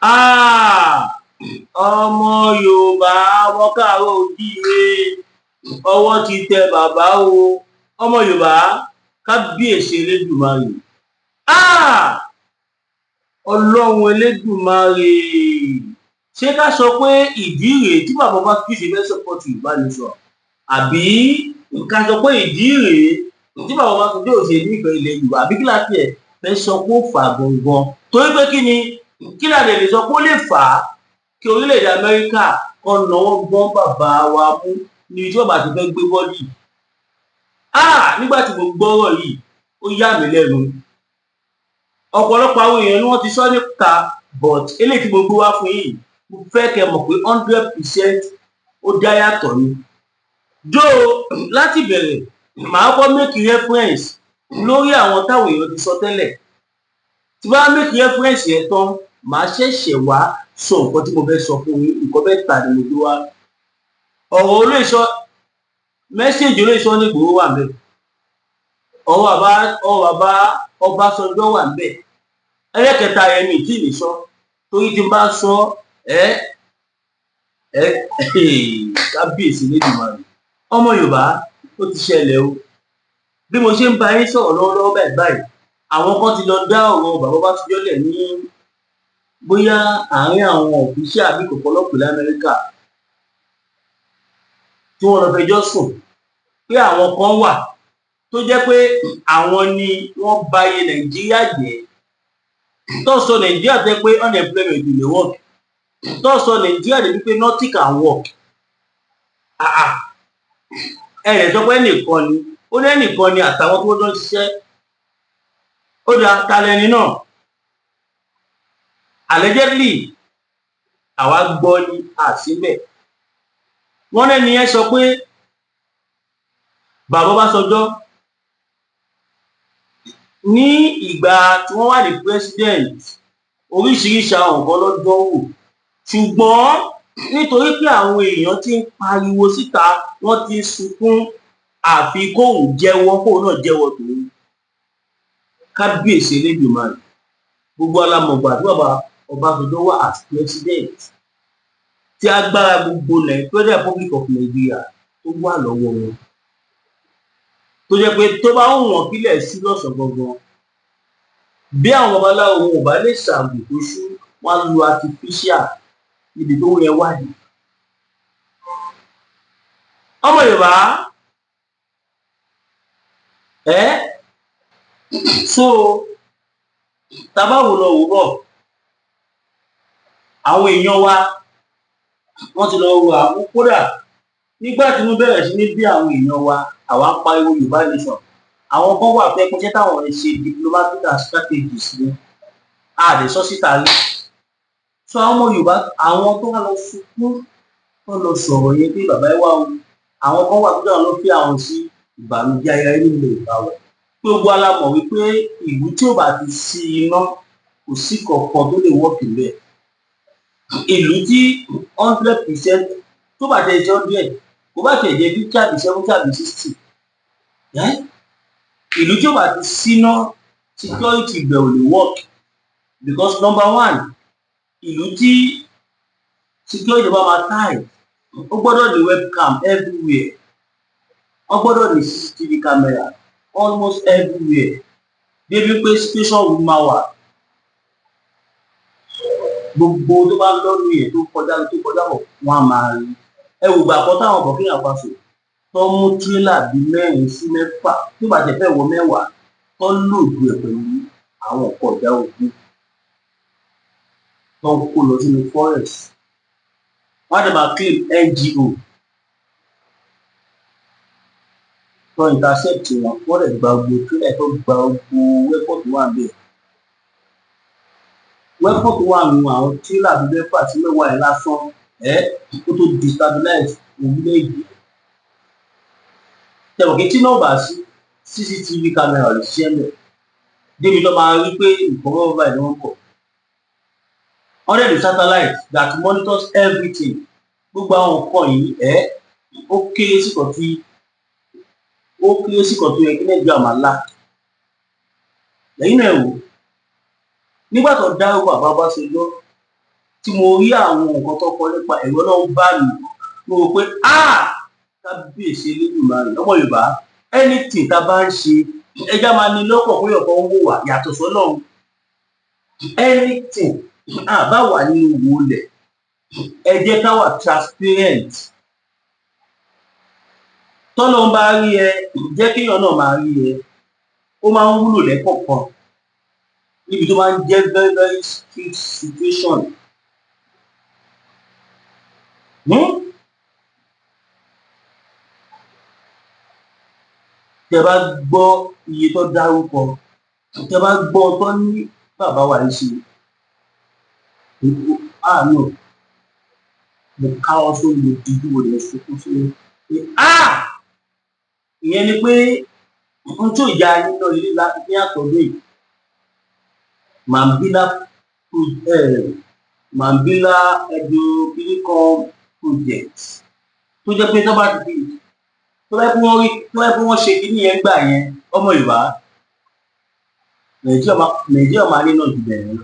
Ah, ọmọ Yorùbá wọ́n káàárọ̀ oòjíire ọwọ́ ti tẹ bàbá o. Ọmọ Yorùbá kábíyèsí Elédùmarè. Ah, Ọlọ́run Elédùmarè. Ṣé ká sọ pé ìdí rèé tí bàbá bá fi ṣe fẹ́ sọ́pọ́tì ìbánisọ̀? Àbí ká sọ pé ìdí rèé tí bàbá bá fi dé òṣèlú ìfẹ́ ilẹ̀ Yorùbá? Àbí kí láti ẹ̀ fẹ́ sọ pé ó fà gangan? Torí pé kí ni kí la dẹ̀ lè sọ pé ó lè fà á kí orílẹ̀-èdè Amẹ́ríkà kọ́ náwó gbọ́n bàbá wa mú níbi tí bàbá ti fẹ́ gbé bọ́dì. Nígbà tí mo gbọ́rọ̀ yìí ó yà mí lẹ́nu. Ọ̀pọ̀lọpọ̀ àwọn èèyàn ni wọ́n ti sọ níta, but eléyìí tí mo gbé wá fún yìí mo fẹ́ kẹ́ mọ̀ pé 100% ó dá yàtọ̀ ni. Láti bẹ̀rẹ̀ màá kọ́ make reference lórí àwọn táwọn èèyàn ti sọ tẹ́lẹ̀. Tí bá make reference yẹn tán màá ṣẹ̀ṣẹ̀ wá sọ nǹkan tí mo fẹ́ sọ fún yín. Nǹkan mẹ́ta ni mo gbé wá. Ọ̀rọ̀ olóòṣọ́ mẹ́sẹ̀jì olóòṣọ́ ní Ìgbòho wà ńbẹ̀. Ọ̀rọ̀ bàbá Ọbásanjọ́ wà ńbẹ̀. Ẹlẹ́kẹta yẹn mi tí ì lè sọ torí tí n bá sọ kábíyèsí Elédùmarè. Ọmọ Yorùbá ó ti ṣẹlẹ̀ o. Bí mo ṣe ń bá yín sọ̀rọ̀ lọ́wọ́lọ́wọ́ báyìí àwọn kan ti lọ dá ọ̀rọ̀ bàbá Ọbásanjọ́ lẹ̀ ní bóyá àárín àwọn òfíṣẹ́ àbí kọ̀pọ̀lọpọ̀ l'Amẹ́ríkà tí wọ́n lọ fẹjọ́ sùn pé àwọn kan wà tó jẹ́ pé àwọn ni wọ́n ba iye Nàìjíríà jẹ́, tó sọ Nàìjíríà jẹ́ pé unemployment ò lè work, tó sọ Nàìjíríà dé wípé nothing can work. Ẹ̀rẹ̀ sọ pé ẹnìkan ni ó ní ẹnìkan ni àtàwọn tó jọ ń ṣiṣẹ́. Ó dá ta lẹni náà? Allegedly àwa gbọ́ ní àsíbẹ̀. Wọ́n lẹ́ni yẹn sọ pé bàbá Ọbásanjọ́ ní ìgbà tí wọ́n wà ní president oríṣiríṣi àwọn nǹkan ló dán wò, ṣùgbọ́n nítorí pé àwọn èèyàn ti ń pariwo síta wọ́n ti ń sunkún àfi kóun jẹ́wọ́ kóun náà jẹ́wọ́ tòun. Kábíyèsí Elédùmarè. Gbogbo alámọ̀gbà tí bàbá Ọbásanjọ́ wà as president tí agbára gbogbo Federal Republic of Nigeria tó wà lọ́wọ́ wọn, tó jẹ́ pé tó bá wù wọ́n kílẹ̀ sí lọ́sàn gangan bí àwọn babaláwo wọn ò bá lè ṣàgbò tó ṣú wọn á lo artificial níbi tó yẹ wádìí. Ọmọ Yorùbá tabawo lọ wò bọ̀ àwọn èèyàn wa wọ́n ti lọ wo àwọn kódà nígbà tí mo bẹ̀rẹ̀ sí ní bí àwọn èèyàn wa àwa pariwo Yorùbá nation, àwọn kan wà pé pé táwọn lè ṣe diplomatic and strategies ni àdè sọ síta rí. Àwọn ọmọ Yorùbá àwọn tó wá lọ sunkún tó lọ sọ̀rọ̀ yẹn pé bàbá ẹ wá o, àwọn kan wà tó dáhùn ló fi àwọn sí ìbànújẹ́ ayẹyẹ nílò ìbáwọ̀. Gbogbo alámọ̀ wípé ìlú tí ò bá ti sí iná kò sí kankan tó lè wọ́ọ̀kì bẹ́ẹ̀. Ìlú tí 100% tó bá tẹ̀ ṣe 100 kò bá tẹ̀ jẹ́ 50 àbí 70 àbí 60. Ìlú tí ò bá ti síná security ibẹ̀ ò lè work because number one ìlú tí security bá máa tight ó gbọ́dọ̀ ní webcam everywhere, ó gbọ́dọ̀ ní CCTV camera almost everywhere débi pé station room máa wà. Gbogbo tó bá lọ́nu yẹn tó kọjá bọ̀ wọ́n á máa rí. Ẹ wò gbà kan táwọn Burkina Faso tó mú tírélà bíi 4 sí 6 tó bá tẹ̀ fẹ́ wọ 10 tó lòdù ẹ̀ pẹ̀lú àwọn ọ̀pọ̀ ọ̀dà ògùn tó ń kó lọ sínú forest. Wọ́n á dẹ̀ máa claim NGO tó intercept wọn, wọ́n dẹ̀ gba gbogbo tírélà tó gba gbogbo weapon tó wà níbẹ̀. Weapon tó wà nínú àwọn tírélà bíi 6 sí 10 ẹ̀ lásán ó tó destabilize orílẹ̀-èdè. Tẹ̀wọ̀n kí tí náà bá sí CCTV camera lè ṣiṣẹ́ mẹ́ débi tó máa rí pé nǹkan bọ́ báyìí ni wọ́n bọ̀. Wọ́n dẹ̀ ní satellite that monitors everything. Gbogbo àwọn nǹkan yìí ó kéré sí kan tó yẹ kí Nàìjíríà máa lá. Lẹ́yìn náà wò nígbà tó dárúkọ bàbá Ọbásanjọ́ tí mo rí àwọn nǹkan tó kọ nípa ẹ̀rọ náà bá mi, mo rò pé kábíyèsí Elédùmarè. Ọmọ Yorùbá, anything tá a bá ń ṣe ẹja máa ní lọ́kàn pé ọ̀kan ń wò wá yàtọ̀ sọ́lọ́run. Anything bá wà nínú wòlẹ̀, ẹ jẹ́ ká wà transparent. Tọ́lọ́run bá rí ẹ, jẹ́ kéèyàn náà máa rí ẹ. Ó máa ń wúlò lẹ́kọ̀ọ̀kan níbi tó máa ń jẹ́ very very strict situation. Tẹ bá gbọ́ iye tó dárúkọ, tẹ bá gbọ́ tó ní bàbá wa ń ṣe, no, mo káwọ́ sórí mo dijú mo lè sunkún sórí pé ìyẹn ni pé ohun tí ò ya nínú ilé láti ní àtọ́dún yìí, Mambila Geopolitical project tó jẹ́ pé tó bá ti fi tó bá pé wọ́n ṣe kíní yẹn gbà yẹn, ọmọ Yorùbá, Nàìjíríà máa ní náà jù bẹ̀rẹ̀ lọ.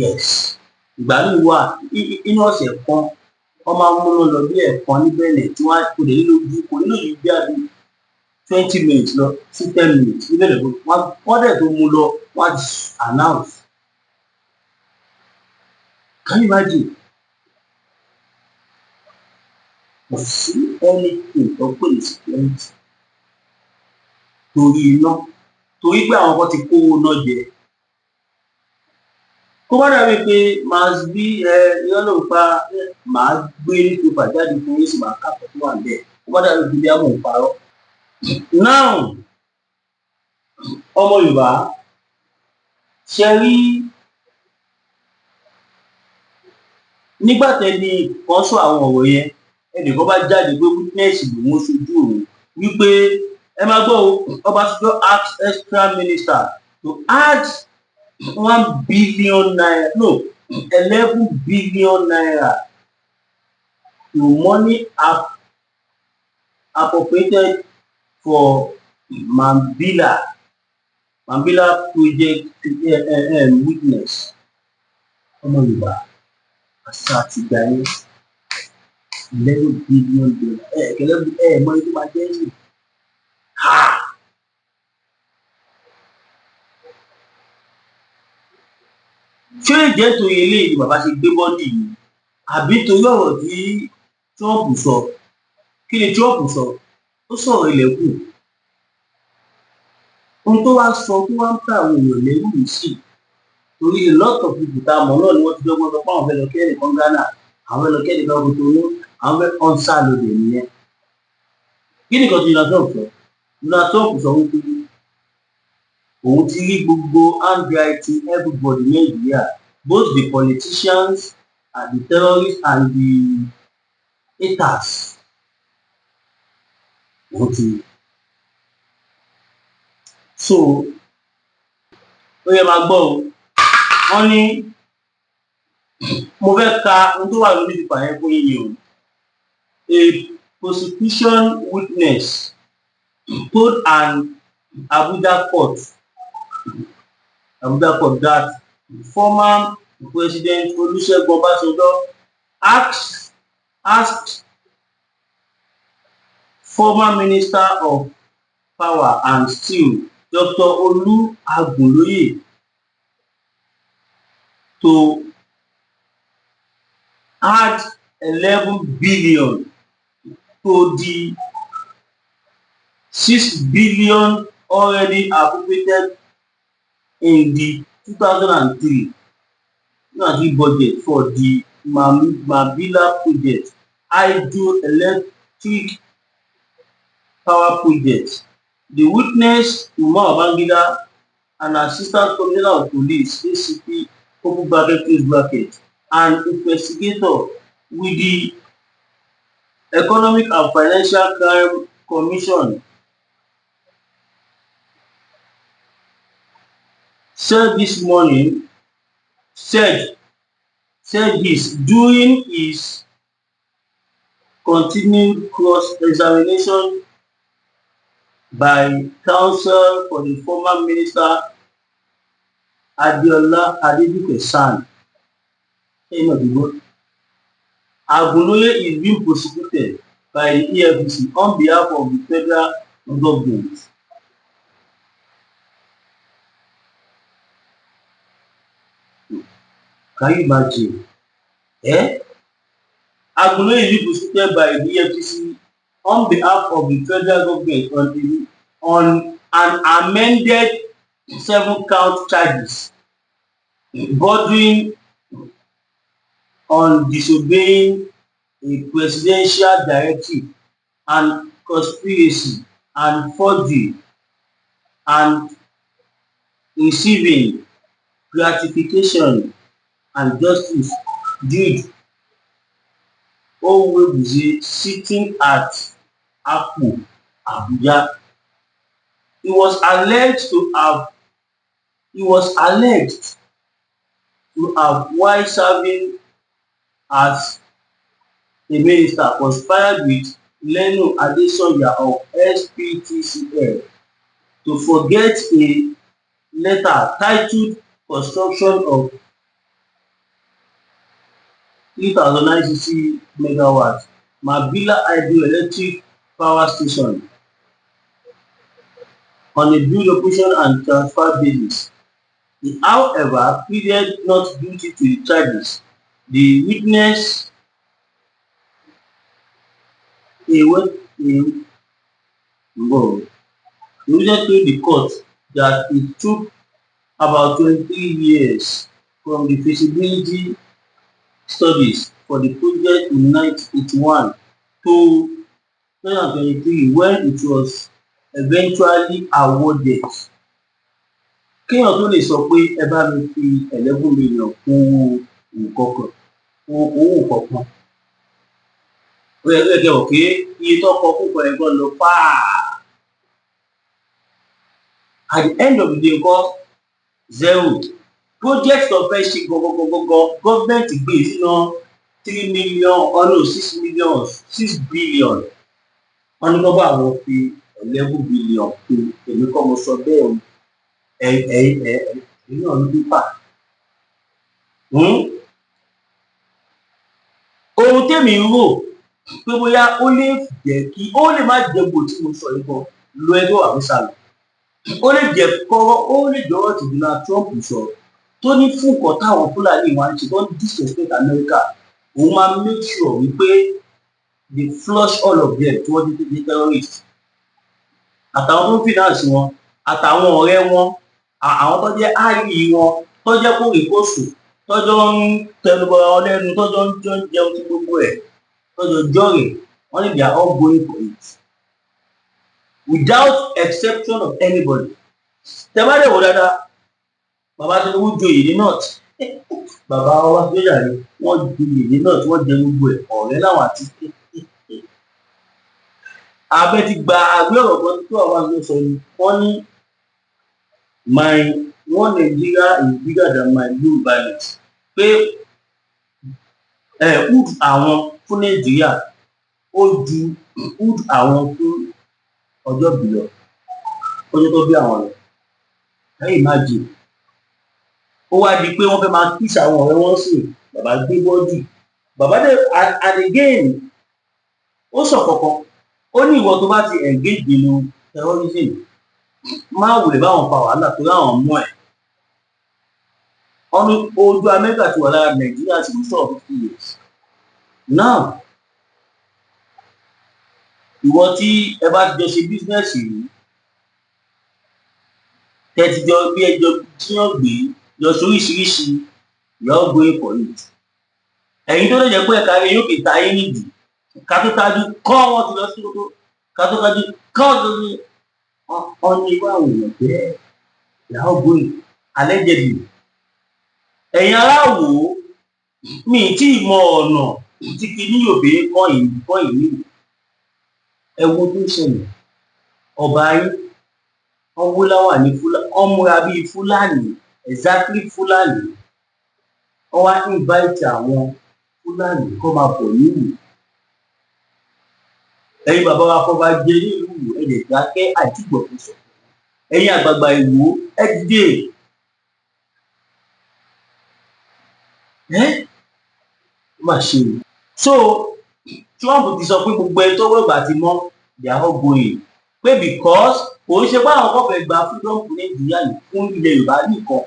Yes, ìgbà míì wà inú ọ̀sẹ̀ kan wọ́n máa ń múná lọ bí ẹ̀ẹ̀kan níbẹ̀rẹ̀ tí wọ́n kò lè nílò ju bí àbí 20 minutes lọ sí 10 minutes níbẹ̀rẹ̀ wọ́n dẹ̀ tó mú lọ wọ́n á announce. Can you imagine? Kò sí anything tó pè ní security torí iná, torí pé àwọn kan ti kówó náà jẹ. Kó má dàbí pé irọ́ ló ń pa màá gbé newspaper jáde fún yín sì máa kàpọ̀ tó wà níbẹ̀. Kó má dàbí pé bí àwọn ò parọ́. Now, ọmọ Yorùbá, ṣe rí nígbà tẹ́ni kan sọ àwọn ọ̀rọ̀ yẹn, ẹnìkan bá jáde pé witness lòun ṣojú òun wípé ẹ máa gbọ́ Obasanjo asked extra minister to add 1 billion naira, no, 11 billion naira to money appropriated for Mambila project witness. Ọmọ Yorùbá, àṣà àti ìgbà yẹn 11 billion naira mọ èyí tó máa jẹ́ yìí. Ṣé ìjẹ́ torí eléyìí ni bàbá ṣe gbé bọ́dì yìí àbí torí ọ̀rọ̀ tí Trump sọ? Kí ni Trump sọ? Ó sọ̀rọ̀ ilẹ̀kùn. Ohun tó wá sọ tó wá ń ta àwọn èèyàn lẹ́rù yìí sí, torí a lot of people tá a mọ̀ náà ni wọ́n ti dọ́gbọ́n sọ pé àwọn fẹ́ lọ kí ẹnìkan Ghana, àwọn fẹ́ lọ kí ẹnìkan Kotonu, àwọn fẹ́ kàn sá lóde nìyẹn. Kí nìkan tí Donald Trump sọ? Donald Trump sọ wípé òun ti rí gbogbo handwriting everybody ní Nàìjíríà, both the politicians and the terrorists and the haters. Òun ti rí. So ó yẹ máa gbọ́ o, wọ́n ní mo fẹ́ ka ohun tó wà lórí ìfipá yẹn fún yín o. A prosecution witness told an Abuja court that former President Olusegun Obasanjo asked former Minister of Power and Steel Dr. Owo Awon to add 11 billion to the 6 billion already appropriated in the 2003 budget for the Mambila project, hydroelectric power project. The witness, Umar Babangida, an assistant commissioner of police, ACP, an investigator with the Economic and Financial Crime Commission, said this during his continued cross-examination by counsel for the former minister Adeduke San. Agunoye is being prosecuted by the EFCC on behalf of the federal government. Can you imagine? Agunoye is being prosecuted by the EFCC on behalf of the federal government on an amended 7-count charges bordering on disobeying a presidential directive and conspiracy and forgery and receiving gratification and justice due Owo sitting at Akpo, Abuja. He was alleged to have, while serving as a minister, conspired with Leno Adesanya of SPTCL to forget a letter titled Construction of 3,960 megawatt Mabila hydroelectric power station on a build, operation and transfer basis. He, however, pleaded not guilty to the charges. The witness told the court that it took about 23 years from the feasibility studies for the project in 1981 to 2023 when it was eventually awarded. Kéèyàn tó lè sọ pé ẹ bá mi fi 11 million kún owó nǹkan kan, ó yẹ kẹ́ ẹ mọ̀ pé iye tán kọ fún nǹkan yẹn gan lọ fáà. At the end of the day ńkọ́, zero. Project tó fẹ́ ṣe gangan gọ́ọ̀mẹ̀ntì gbé síná 3 million no 6 million 6 billion. Wọ́n ní kán bá àwọn fi 11 billion kún. Èmi kọ́ mo sọ bẹ́ẹ̀ o. Ẹ̀yin náà ní pépà. Ohun témi ń rò pé bóyá ó lè jẹ́ kí ó lè má jẹ́ gbogbo tí mo sọ yìí gan lo ẹjọ́ àmúṣàlù. Ó lè jẹ́ ọ̀rọ̀ tí Donald Trump sọ tó ní fún nǹkan táwọn Fúlàní wá ń ṣe tó ń disrespect America, òun máa make sure wípé they flush all of them tí wọ́n ti di terrorist. Àtàwọn tó ń finance wọn, àtàwọn ọ̀rẹ́ wọn, àwọn tó jẹ́ áàyè wọn, tó jẹ́ kórìkòsùn, tọ́jọ́ ń tẹnubọra wọn lẹ́nu, tọ́jọ́ ń jẹun tí gbogbo ẹ̀, tọ́jọ́ jọ́rẹ̀, wọ́n ní they are all going for it. Without exception of anybody. Tẹ bá dẹ̀ wò dáadáa, bàbá Tinubu joyè ní north, bàbá wa gbéyà ni wọ́n joyè ní north, wọ́n jẹ gbogbo ẹ̀, ọ̀rẹ́ láwọn àti abẹ́ ti gba àgbẹ̀ ọ̀rọ̀ kan tó àwọn àgbẹ̀ sọ ni wọ́n ní one Nigeria is bigger than my blue violet, pé hood àwọn fún Nàìjíríà ó ju hood àwọn fún ọjọ́ bí lọ, ọjọ́ tó bí àwọn lọ. Can you imagine? Ó wá di pé wọ́n fẹ́ máa kiss àwọn ọ̀rẹ́ wọn sí bàbá gbé bọ́dì. Bàbá dẹ̀ and again ó sọ kankan, ó ní ìwọ tó bá ti engage nínú terrorism má wulẹ̀ báwọn fa wàhálà tó láwọn mú ẹ̀. Wọ́n ní ojú Amẹ́ríkà ti wà lára Nàìjíríà ti ń sọ̀rọ̀ 50 years. Now ìwọ tí ẹ bá ti jọ ṣe bísínẹ́sì yìí, tẹ́ ti jọ bí ẹjọ́ tíyàn gbé lọ sóríṣiríṣi, you are going for it. Ẹ̀yin tó lè jẹ́ pé ẹ̀ka rẹ̀ yóò fi ta yín nídìí, ká tó tajú kọ́ wọn ti lọ sí gbogbo, ká tó tajú kọ́ wọn ti lọ sí ọ̀nà ìwà àwọn èèyàn bẹ́ẹ̀, you are going allegedly. Ẹ̀yin aráàwò mi tí ì mọ ọ̀nà tí kìíní yòòbí kọ́ ìlú. Ẹ wo tó ń ṣẹlẹ̀, ọba yín wọ́n wó láwàní Fúlàní, wọ́n múra bíi Fúlàní, exactly Fúlàní. Wọ́n wá invite àwọn Fúlàní kó máa bọ̀ nílùú. Ẹ̀yin bàbá wa kọ́ bá jẹ nílùú ẹ̀dẹ̀ dákẹ́ àìtígbọ̀kú sọ. Ẹ̀yin àgbààgbà Ìwó ẹ dìde. má ṣe o. So Trump ti sọ pé gbogbo ẹni tó wẹ̀gbà ti mọ́ they are all going pé because kò ń ṣe pé àwọn kan fẹ́ gba freedom fún Nàìjíríà yìí fún ilẹ̀ Yorùbá nìkan,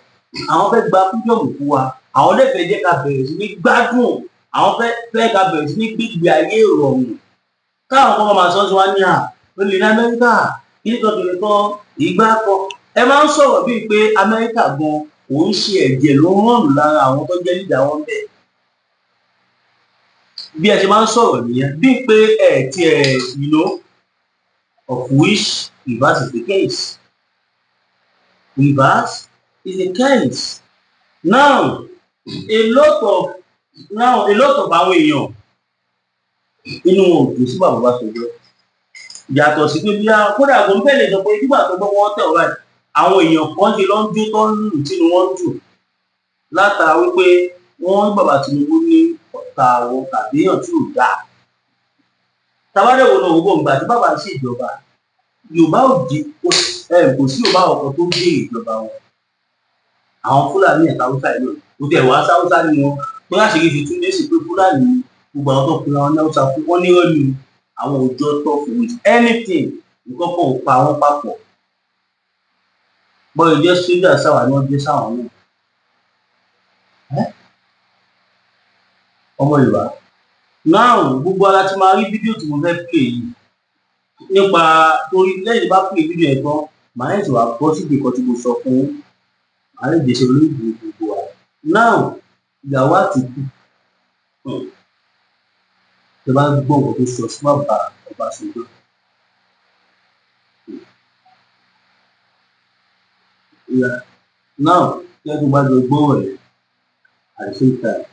àwọn fẹ́ gba freedom fún wa, àwọn dẹ̀ fẹ́ jẹ́ ká bẹ̀rẹ̀ sí ní gbádùn, àwọn fẹ́ ká bẹ̀rẹ̀ sí ní gbígbé ayé ìrọ̀rùn. Káwọn kan máa sọ sí wa ní olè ní Amẹ́ríkà kíníkan kìnìkan ìgbà kan, ẹ máa ń sọ̀rọ̀ bíi pé Amẹ́ríkà gan kò ń ṣe ẹ̀jẹ̀ ló ń rọrùn lára àwọn tó jẹ́ leader wọn bẹ́ẹ̀. Bí ẹ ṣe máa ń sọ̀rọ̀ nìyẹn bíi pé you know of which reverse is the case. Reverse is the case. Now a lot of àwọn èèyàn inú wọn ò dùn sí bàbá Ọbásanjọ́. Yàtọ̀ sí pé bí kódà kò ń bẹ̀rẹ̀ sọ pé nígbà tó gbọ́ wọ́n tẹ̀ ọ́ báyìí àwọn èèyàn kan ṣe ló ń jó tó ń lù tínú wọn ń dùn látara wípé wọ́n ní bàbá Tinubu ní ọ̀tá àwọn tàbí èèyàn tí ò dáa. Tabadẹ́wò náà owó ìgbà tí bàbá ń ṣèjọba Yorùbá ò di kò sí Yorùbá ọkọ̀ tó gbé ìjọba wọn. Àwọn Fúlàní ẹ̀ka Haúsá yìí náà kò tẹ̀ wá sáúsá ni wọn tó láṣìírí fi tún dé sí pé Fúlàní gbogbo àwọn tó pinnu àwọn Haúsá fún wọn ní ọ̀nì àwọn òjò tó fún with anything nǹkan kan ò pa wọn papọ̀. Bọ́ọ̀ jẹ́ sójà sáwà ni wọ́n jẹ́ sáwọn náà. Ọmọ Yorùbá náà gbogbo ara ti máa rí fídíò tí mo fẹ́ pè yìí nípa torí lẹ́yìn bá pè fídíò ẹ̀ tán màá yẹn ti wà bọ́ síbi kan tí mo sọ fún màá lè gbèsè olóògbé gbogbo wa. Náà ìyàwó Àtìkù tẹ bá gbọ́ nǹkan tó sọ sí bàbá Ọbásanjọ́. Now kí ẹ tó bá jọ gbọ́ rẹ̀ at the same time.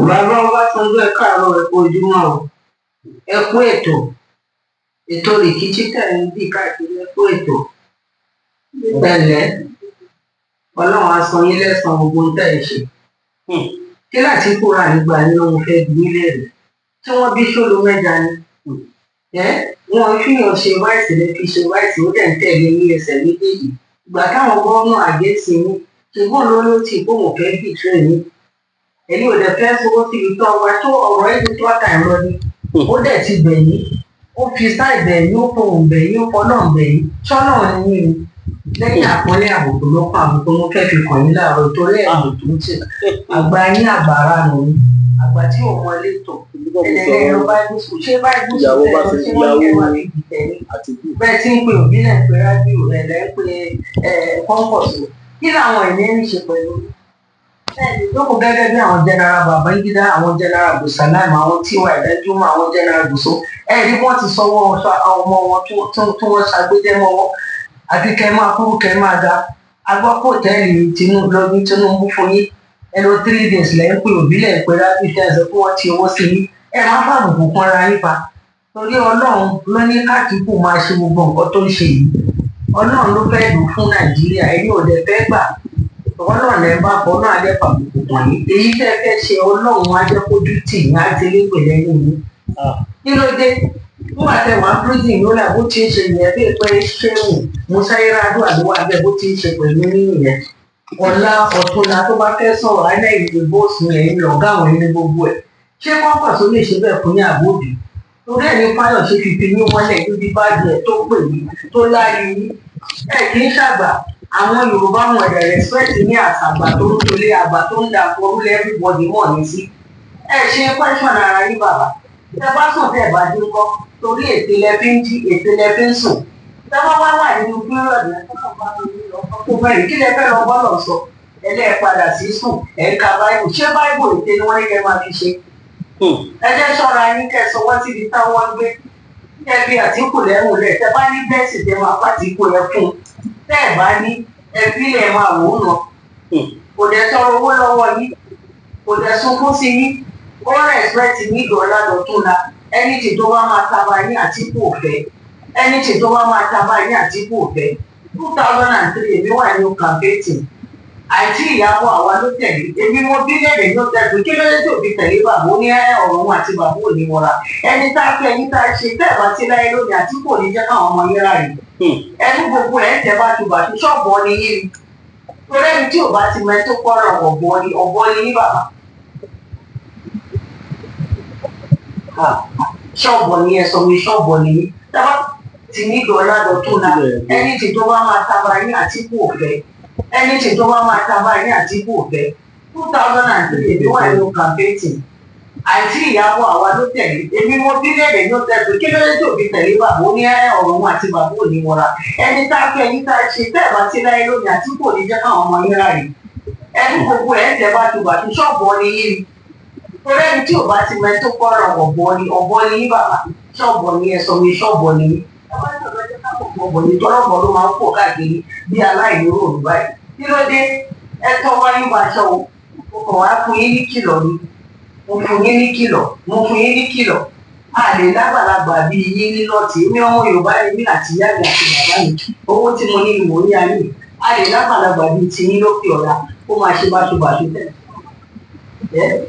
Bàbá Ọbásanjọ́ ẹ káàárọ̀ ẹ kú ojúmọ́ o, ẹ kú ètò rìkíṣí tẹ̀lé bí káàkiri ẹ kú ètò pẹ̀lẹ́ Ọlọ́run á san yín lẹ́san gbogbo ń tẹ̀ ṣe. Kí láti kúra nígbà nínú mo fẹ́ bí nílẹ̀ rẹ̀ tí wọ́n bí ṣòro mẹ́ta ni wọ́n fihàn ṣe wáìsì lè fi ṣe wáìsì ó dẹ̀ ń tẹ̀lé ní ẹsẹ̀ méjèèjì. Ìgbà táwọn gómìnà àgẹ́sì ní ṣùgbọ́n ló ti kó wọn fẹ́ bì tún ẹ̀mí ẹ̀yin ò dẹ̀ fẹ́ sọ́wọ́ sí ibi tó ọwọ́ tó ọ̀rọ̀ ẹ̀dùn tó àtà ẹ̀rọ ni ó dẹ̀ ti bẹ̀yìn ó fi sáì bẹ̀yìn ó fohùn bẹ̀yìn ó fọlọ́ bẹ̀yìn sọ́nà ní lẹ́yìn àpọ́nlé àbùkù ló pa àbùkù mo fẹ́ fi kàn yín láàárọ̀ torí ẹ̀dùn tó ń tì àgbà yín àgbàrá nù ní àgbà tí ò mọ létò ẹ̀ẹ́dẹ̀ẹ́dẹ̀ báyìí ṣé báyìí ṣe tẹ̀lé tí wọ́n yẹ wọ́n fi tẹ̀lé bẹ́ẹ̀ tí ń pe òbílẹ̀ ń pe rádìò ẹ̀lẹ́ ń pe kọ́ńpọ̀sì kí làwọn ìní ń ṣe pẹ̀lú lóko gẹ́gẹ́ bí àwọn general Babangida àwọn general Busalam àwọn Tiwa Ẹ̀dẹ́júmọ́ àwọn general Gusau ẹ̀rí wọ́n ti sọwọ́ ọmọ wọn tí wọ́n ṣàgbéjẹ́ mọ́wọ́ àti kẹ́ máa kúrú kẹ́ máa ga agbọ́pọ̀ tẹ́lẹ̀ Tinubu fún yín ẹnu 3 days lẹ́yìn pé òbílẹ̀ ń pe rádìò tẹ́sán fún wọn ti owó sí yín ẹ máa fàbùkù kanra nípa torí Ọlọ́run ló ní káàkiri máa ṣe gbogbo nǹkan tó ń ṣe yìí Ọlọ́run ló fẹ́ lò fún Nàìjíríà ẹ̀yin ò dẹ̀ fẹ́ gbà Ọlọ́run ẹ̀ bá bọ́ náà jẹ́ pàbùkù wọ̀nyí èyí tẹ́ fẹ́ ṣe Ọlọ́run á jẹ́ kójú tì ní àtẹlẹ́gbè lẹ́yìn yìí kí ló dé nígbà tẹ wàá prison ló là bó ti ń ṣe yẹn bí pé ṣéwù musayiradu àdúrà bẹ́ẹ̀ bó ti ń ṣe pẹ̀lú nínú yẹn ọ̀la ọ̀túnla tó bá fẹ́ sọ̀rọ̀ alẹ́ ìdè bóòsù ẹ̀yìn lọ̀gá àwọn ẹni gbogbo ẹ̀ ṣé kọ́kọ́ tó lè ṣe bẹ́ẹ̀ fún ní àbódì torí ẹni Fáyọ̀ ṣe fi ní mọ́lẹ̀ níbi báàgì ẹ̀ tó pè mí tó láàyè yìí ẹ̀ kì í ṣàgbà àwọn Yorùbá wọn ẹ̀dẹ̀ respect ní àtàgbà tó ń tolé àgbà tó ń dà fọrú everybody mọ̀ ní sí ẹ̀ ṣe question ara yín bàbá ẹ bá sùn tẹ́ ẹ̀ bá dín kọ́ torí ètè lẹ fi ń jí ètè lẹ fi ń sùn tẹ bá wá wà nínú pírọ̀dù ẹ̀ tó kàn bá lórí ọkọ̀ tó bẹ̀rẹ̀ kí lẹ fẹ́ lọ bọ́lọ̀ sọ ẹ lẹ́ẹ̀ padà sí sùn ẹ̀ ka báìbù ṣé báìbù ètè ni wọ́n ní kẹ́ máa fi ṣe ẹ jẹ́ ṣọ́ra yín kẹ́ sọ wọ́n síbi táwọn gbé kẹ́ bí Àtíkù lẹ́rù lẹ̀ tẹ bá ní bẹ́ẹ̀sì tẹ máa pàtíkù ẹ fún tẹ́ ẹ̀ bá ní ẹbí ẹ̀ máa wò ó nà kò dẹ̀ tọrọ owó lọ́wọ́ yín kò dẹ̀ sunkún sí yín ó rẹ̀spẹ̀tì ní ìdọ̀lá dọ̀túnla ẹni tí tó bá máa taba ní Àtíkù òfẹ́ ẹni tí tó bá máa taba ní Àtíkù òfẹ́ 2003 èmi wà ní kàmpéètì àìtí ìyàwó àwa ló tẹ̀lé èmi mo bí lẹ́lẹ̀ ló tẹ̀lé kí ló dé tó fi tẹ̀lé bàbá ó ní ọ̀rọ̀ wọn àti bàbá ò ní wọra ẹni tá a fẹ́ ẹni tá a ṣe tẹ́ ẹ̀ bá ti láyé lónìí Àtíkù ò ní jẹ́ káwọn ọmọ yẹn ráàyè ẹni gbogbo ẹ̀ tẹ́ bá ti bàtú ṣọ́ọ̀bù ọ ní yín torí ẹni tí ò bá ti mọ ẹ tó kọ́ra ọ̀bọ ni ní bàbá. Ṣọ́ọ̀bù ni ẹ sọ mi ṣọ́ọ̀bù ni yín tábà tí ní dọ̀là dọ̀tún náà ẹni tí tó bá máa taba yín Àtíkù òfẹ́ ẹni tí tó bá máa taba yín Àtíkù òfẹ́ 2003 tó wà nínú kàmpéètì àìsí ìyàwó àwa ló tẹ̀lé èmi mo bílẹ̀dẹ̀ ló tẹ̀lé kí ló dé tó fi tẹ̀lé bàbá ó ní ọ̀run àti bàbá ò ní wọra ẹni tá a fẹ́ ẹni tá a ṣe tẹ́ẹ̀ bá ti láyé lónìí Àtíkù ò ní jẹ́ káwọn ọmọ yín ráàyè ẹni gbogbo ẹ̀ ń tẹ́ bá tu bàtú ṣọ́ọ̀bù ọ ni yín torí ẹni tí ò bá ti mẹ tó kọ́ra ọ̀bọ ni yín bàbá ṣọ́ọ̀bù ni ẹ sọ mi ṣọ́ọ̀bù ni yín ọ̀bọ ni tọ́lọ́bọ̀ ló máa ń pọ̀ káàkiri bí aláìlóró òní báyìí kí ló dé ẹ tọ́ wá ní wàṣọ o kàn wá fún yín ní kìlọ̀ ni mo fún yín ní kìlọ̀ a lè lágbàlagbà bíi yín ní lọ́ọ̀tì ní ọmọ Yorùbá ni mí àti ìyá mi àti bàbá mi owó tí mo ní ni mò ń yá yìí a lè lágbàlagbà bíi tiyín lókè ọ̀la ó máa ṣe báṣubàṣu tẹ̀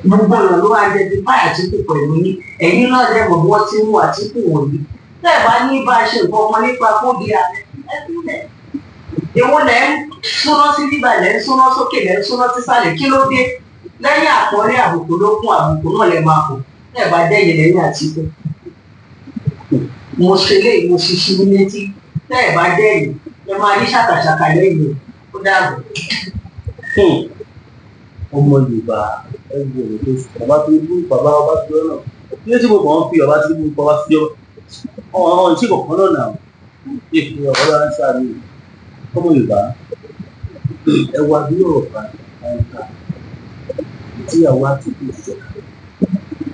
gbogbo ọ̀nà ló wá jẹ́ ti báyà Àtíkù pẹ̀lú yín ẹ̀yin náà dẹ̀ mọ̀ bí wọ́n ti mú Àtíkù wọ̀nyí tẹ́ ẹ̀ bá ní bá a ṣe nǹkan ọmọ nípa kóde ààrẹ ẹ̀sìnlẹ̀ èwo lẹ̀ ń súná sí bíbà lẹ̀ ń súná sókè lẹ̀ ń súná sísàlẹ̀ kí ló dé lẹ́yìn àpọ́nlé àbùkù ló kún àbùkù náà lẹ̀ máa kù tẹ́ ẹ̀ bá dẹ́yìn lẹ́yìn Àtíkù mo ṣe lé mo ṣiṣi ní létí tẹ́ ẹ̀ bá dẹ́yìn ẹ máa ní ṣàkàṣàkà lẹ́yìn ó dàbọ̀. ọmọ Yorùbá ẹgbẹ́ rẹ̀ tó sùn bàbá tó bú bàbá ọba tó lọ́nà kí ló tí mo kàn ń fi ọba tó bú bàbá tó yọ ọ̀hún ìṣe kọ̀ọ̀kan náà nà èpè ọ̀rọ̀ ń sáré ọmọ Yorùbá ẹwà bí ọ̀rọ̀ kan ẹ̀ka ìtìyàwó Àtíkù ìṣẹ̀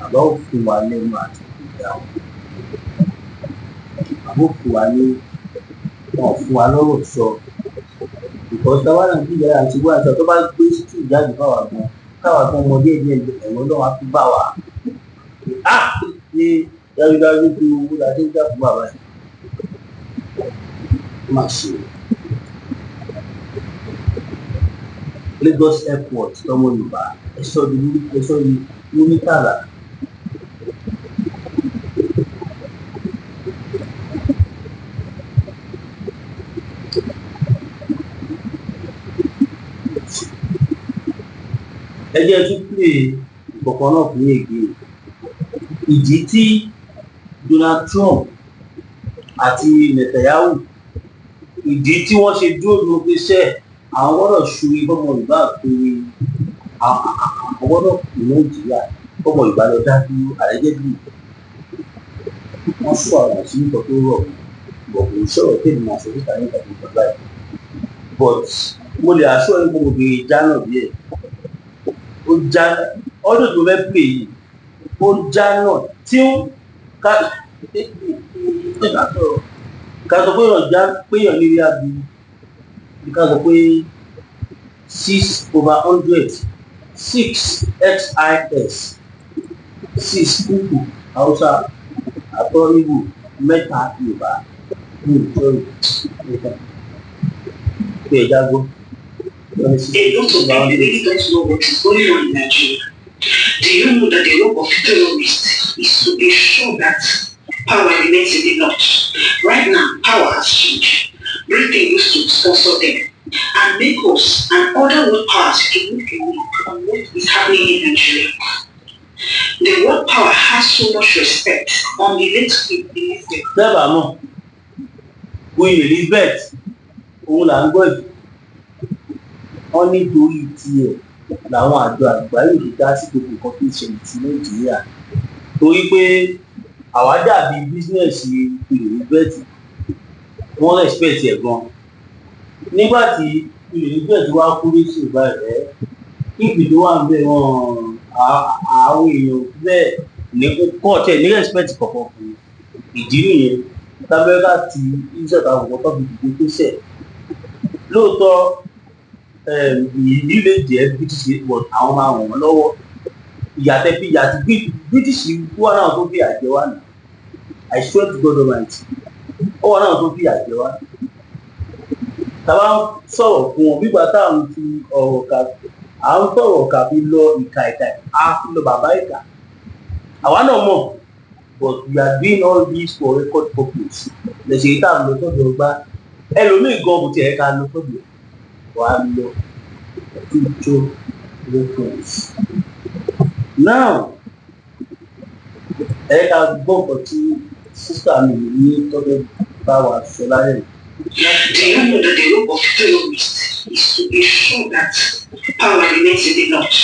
àbá òfin wà lẹ́nu àti ìdáhùn àbó fún wa ní wọn fún wa lọ́rọ̀ sọ because táwa náà bí ìyá àti ìwé àti ọ̀tọ́ bá gbé sí ìjáde fáwọn gan káwa gan ọmọdé díẹ̀ ẹ̀wọ̀n náà wá fi bá wa ní dájúdájú pé owó la ṣe ń jà fún bàbá yìí má ṣe Lagos airport lọ́mọ Yorùbá ẹ̀ṣọ́ di mílítàlá. ẹ jẹ́ tún pè kọ̀ọ̀kan náà fún ègbè ìdí tí Donald Trump àti Netanyahu ìdí tí wọ́n ṣe dúró ló fi ṣẹ́ àwọn gbọ́dọ̀ ṣorí bọ́mọ Yorùbá pé àwọn gbọ́dọ̀ kù Nàìjíríà bọ́mọ Yorùbá lọ dájú àrẹ́jẹ́bí wọ́n sọ àwọn sí nǹkan tó rọ̀ bọ̀kùn sọ̀rọ̀ tèmi máa ṣe níta nígbà tó gbà báyìí but mo lè aṣọ ẹ̀ gbogbo obìnrin já náà bí ẹ̀ ó já ọdún tó fẹ́ pè yìí ó já náà tí ó ká sọ pé èèyàn já péyàn nílé abi ká sọ pé 6/100 6 xis 6 kúkú Haúsá àtọ́ríwò mẹ́ta Yorùbá ní ìtọ́rì pé ẹja gbọ́. A lot of people really don't know what is going on in Nigeria. Do you know that the work of terrorists is to ensure that power remains in the north? Right now, power has changed. Britain used to sponsor them and make us and other world powers to move away from what is happening in Nigeria. The world power has so much respect on the late Elizabeth. Dábàá mọ̀, Queen Elizabeth, òun là ń gbọ́ yìí. Wọ́n nítorí tiẹ̀ làwọn àjọ àgbáyé lè dá sí gbogbo nǹkan tó ń ṣẹlẹ̀ sí Nàìjíríà torí pé àwa dàbí bísíǹnẹ̀sì Elizabeth wọ́n respect ẹ̀ gan nígbà tí Elizabeth wá kú ní ṣùgbà rẹ̀ kíkì tó wà ń bẹ̀ wọ́n àwọn èèyàn bẹ́ẹ̀ ní kọ́ tẹ̀ ní respect kọ̀ọ̀kan fún ìdí nìyẹn tábẹ́rẹ́ àti ìṣẹ̀dá àwọn tó fi dìde tó ṣẹ̀ lóòótọ́ ìlú lè jẹ́ British but àwọn máa ràn wọ́n lọ́wọ́ ìyàtí British wà náà tó fi àjẹ wá nù I swear to God Almighty ó wà náà tó fi àjẹ wá tàbá sọ̀rọ̀ fún wọn bí gbàtà àwọn ti ọ̀rọ̀ kà à ń sọ̀rọ̀ kà fi lọ ìka á fi lọ bàbá ìka àwa náà mọ̀ but we are doing all this for record purpose lẹ́sẹ̀ yìí tá à ń lọ sọ́dọ̀ ọgbà ẹlòmíì gan kò tiẹ̀ ká lọ sọ́dọ̀ wàá lọ future reference. Now, ẹ ká gbọ́ nǹkan tí sísá mi ní tọ́jú bá wa sọ lálẹ́ yìí. Do you know that the role of terrorists is to ensure that power remains in the north?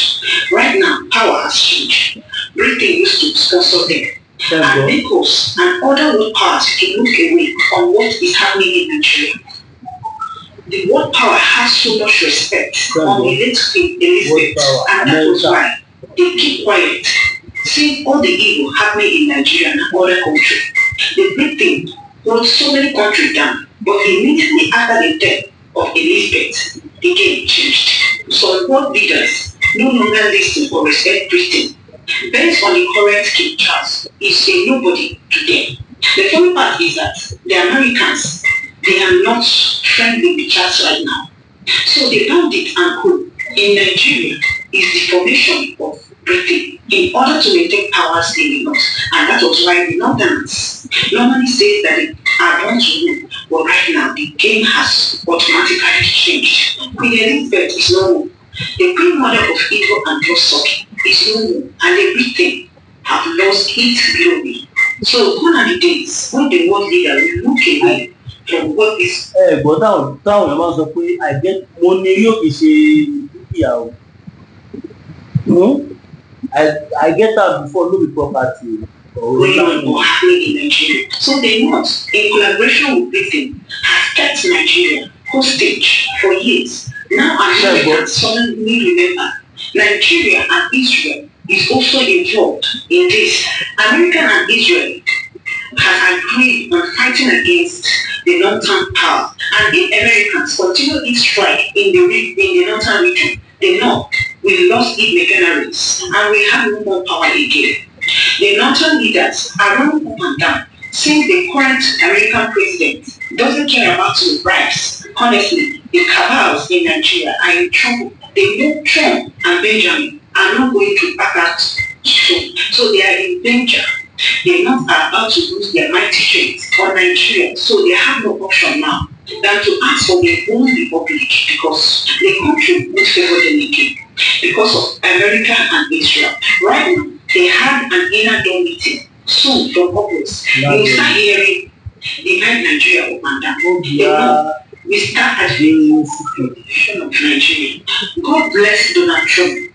Right now, power has changed. Britain used to sponsor them. And because and other world powers to look away on what is happening in Nigeria. The world power has so much respect on the late Queen Elizabeth, and that was why they keep quiet, seeing all the evil happening in Nigeria and other countries. The Britain brought so many countries down, but immediately after the death of Elizabeth, the game changed. Some world leaders no longer listen or respect Britain. Based on the current King Charles, is a nobody to them. The funny part is that the Americans, they are not friendly with Charles right now. So the bandit and coup in Nigeria is the formation of Britain in order to maintain powers in the north. And that was why the Northerners normally say that they are born to rule. But right now, the game has automatically changed. Queen Elizabeth is no more. The queen mother of evil and blood-sucking is no more. And everything have lost its glory. So gone are the days when the world leader will look away from what is. But táwọn èèyàn máa ń sọ pé mo ní yóò fi ṣe dúkìá o. I get out before no be property. Going on or happening in Nigeria. So the North, in collaboration with Britain, has kept Nigeria hostage for years. Now Americans suddenly remember Nigeria and Israel is also involved in this. America and Israel have agreed on fighting against the northern power. And if Americans continue this strike in the northern region, the North will lose its mercenaries and we have no more power again. The northern leaders are running up and down since the current American president doesn't care about the bribes. Honestly, the cabals in Nigeria are in trouble. They know Trump and Benjamin are not going to back out soon. So they are in danger. The North are about to lose their mighty strength on Nigeria. So they have no option now than to ask for their own republic because the country won't favor them again because of America and Israel. Right now, they had an inner door meeting soon from August. You start hearing divide Nigeria up and down. We start at the constitution of Nigeria. God bless Donald Trump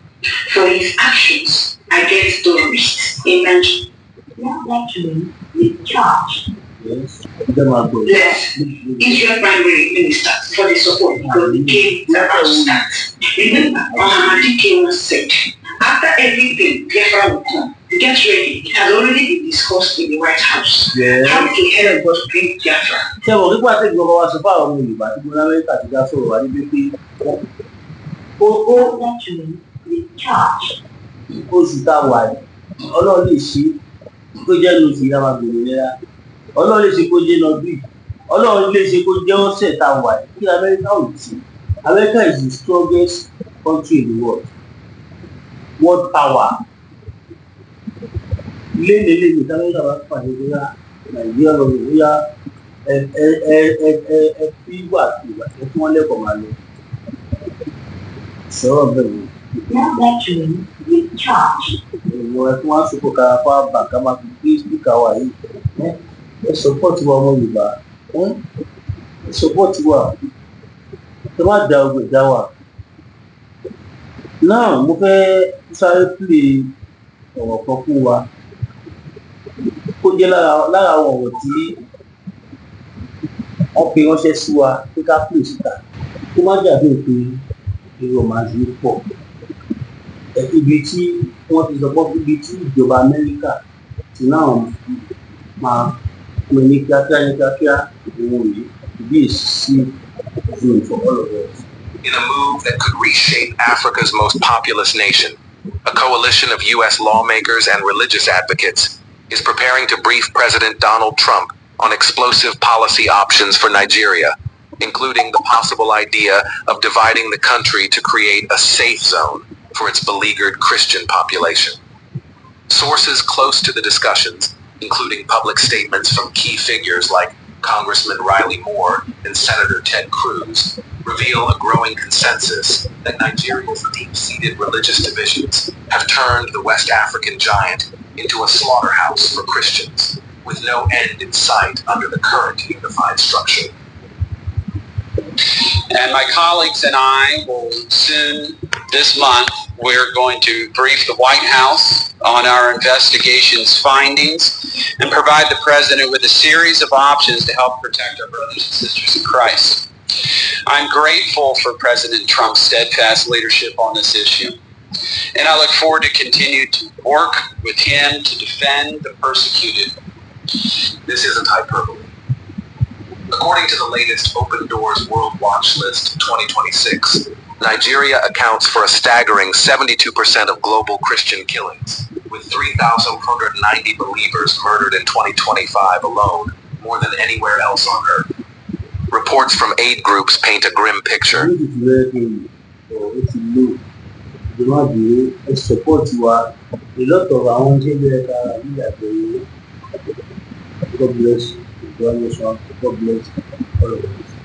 for his actions against terrorists in Nigeria. Not actually with charge. Yes. Yes. Israel Primary Minister for the support because the game is about to start. Remember, Mohammed once said, after everything, Biafra will come. Get ready. It has already been discussed in the White House. Yes. How to help us bring Biafra. Ṣé mo nípa tí ìgbọ̀ngàn wa sọ fún àwọn ọmọ Yorùbá tí mo ní Amẹ́ríkà ti dá sọ̀rọ̀ wá níbi pé ó Naturally, with charge. oṣù tá a wà yìí Ọlọ́run lè ṣe kó jẹ́ nu sí ìyá gbèrè rẹ́ra Ọlọ́run lè ṣe kó jẹ́ nọdún yìí Ọlọ́run lè ṣe kó jẹ́ ọ̀sẹ̀ tá a wà yìí kí Amẹ́ríkà ò tí America is the strongest country in the world power léèlélè ní Amẹ́ríkà bá pàdé bóyá Nàìjíríà lọ rò bóyá ẹ fi wà ẹ fún wọn lẹ́kọ̀ọ́ máa lọ sọ̀rọ̀ bẹ́ẹ̀ ni. Not naturally, with charge. Ìwọ̀n ẹ̀ fún wa sọ̀kò kára fún àbá ká máa fi gbé spíkà wa yìí ẹ sọpọ́ọ̀tì wa ọmọ Yorùbá ẹ sọpọ́ọ̀tì wa ẹ má da ọgbẹ̀ dá wa. Náà mo fẹ́ sáré pè ọ̀rọ̀ kan fún wa kó jẹ́ lára àwọn ọ̀rọ̀ tí wọ́n fi ránṣẹ́ sí wa pé ká pè síta kó má dàbí pé èrò máa ń pọ̀. Ibi tí wọ́n ti sọ pé ibi tí ìjọba Amẹ́ríkà ti náà máa pè ní kíákíá òun yìí bí èsì zone for all of us. In a move that could reshape Africa's most populous nation, a coalition of U.S. lawmakers and religious advocates is preparing to brief President Donald Trump on explosive policy options for Nigeria, including the possible idea of dividing the country to create a safe zone for its beleaguered Christian population. Sources close to the discussions, including public statements from key figures like Congressman Riley Moore and Senator Ted Cruz reveal a growing consensus that Nigeria's deep-seated religious divisions have turned the West African giant into a slaughterhouse for Christians, with no end in sight under the current unified structure. And my colleagues and I will soon, this month, we're going to brief the White House on our investigation's findings and provide the President with a series of options to help protect our brothers and sisters in Christ. I'm grateful for President Trump's steadfast leadership on this issue, and I look forward to continue to work with him to defend the persecuted. This isn't hyperbole. According to the latest Open Doors World Watch List 2026, Nigeria accounts for a staggering 72% of global Christian killings, with 3,490 believers murdered in 2025 alone, more than anywhere else on Earth. Reports from aid groups paint a grim picture. Support you are a lot of our own God bless you. God bless all of us.